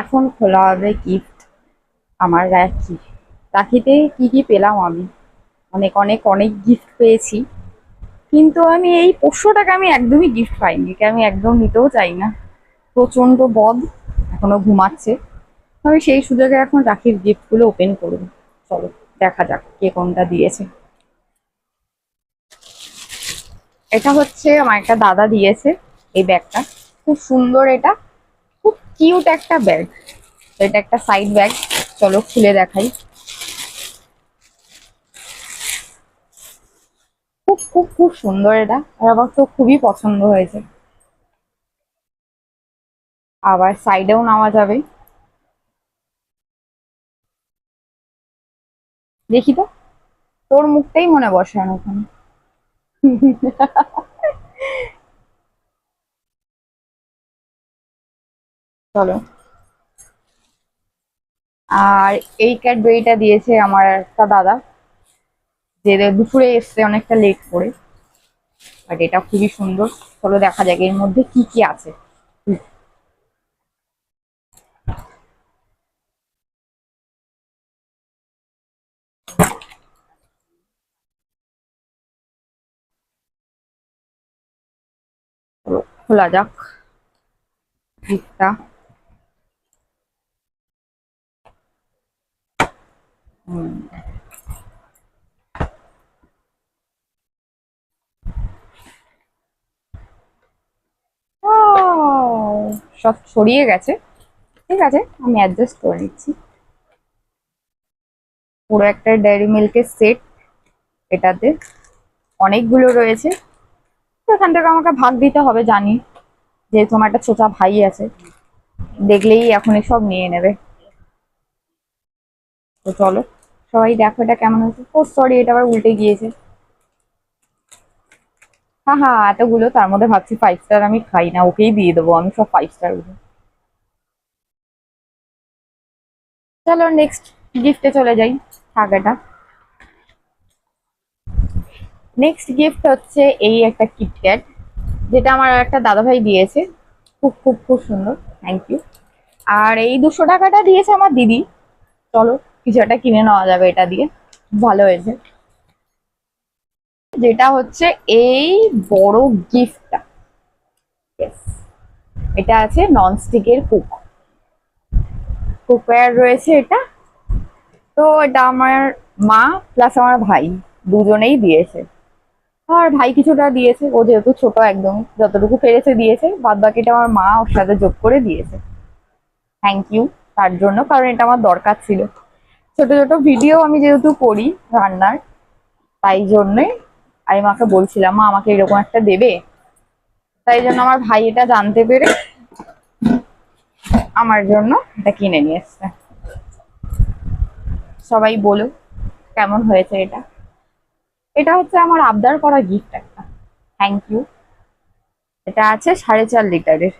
এখন খোলা হবে গিফট। আমার রাখি, রাখিতে কি কি পেলাম আমি, অনেক অনেক অনেক গিফট পেয়েছি। কিন্তু আমি এই 500 টাকা আমি একদমই গিফট পাইনি, একে আমি একদম নিতেও চাই না। প্রচন্ড বদ, এখনো ঘুমাচ্ছে। আমি সেই সুযোগে এখন রাখির গিফট গুলো ওপেন করবো। চলো দেখা যাক কে কোনটা দিয়েছে। এটা হচ্ছে আমার একটা দাদা দিয়েছে, এই ব্যাগটা খুব সুন্দর। এটা খুব কিউট একটা ব্যাগ। এটা একটা সাইড ব্যাগ, চলো খুলে দেখাই। খুব খুব খুব সুন্দর এটা, আর আমার তো খুবই পছন্দ হয়েছে। আবার সাইডেও নেওয়া যাবে। দেখি তো, তোর মুখটাই মনে বসানো ওখানে। চলো। আর এই ক্যাডবেরিটা দিয়েছে আমার একটা দাদা, যে দুপুরে এসছে অনেকটা লেট করে। বাট এটা খুবই সুন্দর। চলো দেখা যাক এর মধ্যে কি কি আছে। চলো খোলা যাক গিফটটা। সব ছড়িয়ে গেছে, ঠিক আছে আমি অ্যাডজাস্ট করে নিচ্ছি। পুরো একটা ডেয়ারি মিল্কের সেট এটাতে, অনেকগুলো রয়েছে। তো এখান থেকে আমাকে ভাগ দিতে হবে জানি, যেহেতু আমার একটা ছোটা ভাই আছে, দেখলেই এখনই সব নিয়ে নেবে। তো চলো সবাই দেখো এটা কেমন হয়েছে। ও সরি, এটা আবার উল্টে গিয়েছে। হ্যাঁ হ্যাঁ, এতগুলো তার মধ্যে ভাবছি 5 স্টার আমি খাই না, ওকেই দিয়ে দেবো আমি সব 5 স্টার গুলো। চলো নেক্সট গিফটে চলে যাই। থাক এটা। নেক্সট গিফট হচ্ছে এই একটা কিটক্যাট, যেটা আমার একটা দাদাভাই দিয়েছে। খুব খুব খুব সুন্দর, থ্যাংক ইউ। আর এই 200 টাকাটা দিয়েছে আমার দিদি। চলো কিছু একটা কিনে নেওয়া যাবে এটা দিয়ে, ভালো হয়েছে। যেটা হচ্ছে এই বড় গিফটটা, এটা আছে ননস্টিকের কুকওয়্যার রয়েছে এটা। তো এটা আমার মা প্লাস আমার ভাই দুজনেই দিয়েছে। আর ভাই কিছুটা দিয়েছে, ও যেহেতু ছোট একদম, যতটুকু পেরেছে দিয়েছে, বাদ বাকিটা আমার মা ওর সাথে যোগ করে দিয়েছে। থ্যাংক ইউ তার জন্য, কারণ এটা আমার দরকার ছিল। ছোট ছোট ভিডিও আমি যেহেতু করি রান্নার, তাই জন্যে আমি মাকে বলছিলাম মা আমাকে এরকম একটা দেবে। তাই জন্য আমার ভাই এটা জানতে পেরে আমার জন্য এটা কিনে নিয়ে এসছে। সবাই বলো কেমন হয়েছে এটা। এটা হচ্ছে আমার আবদার করা গিফট একটা। Thank you. এটা আছে 4.5 লিটারের।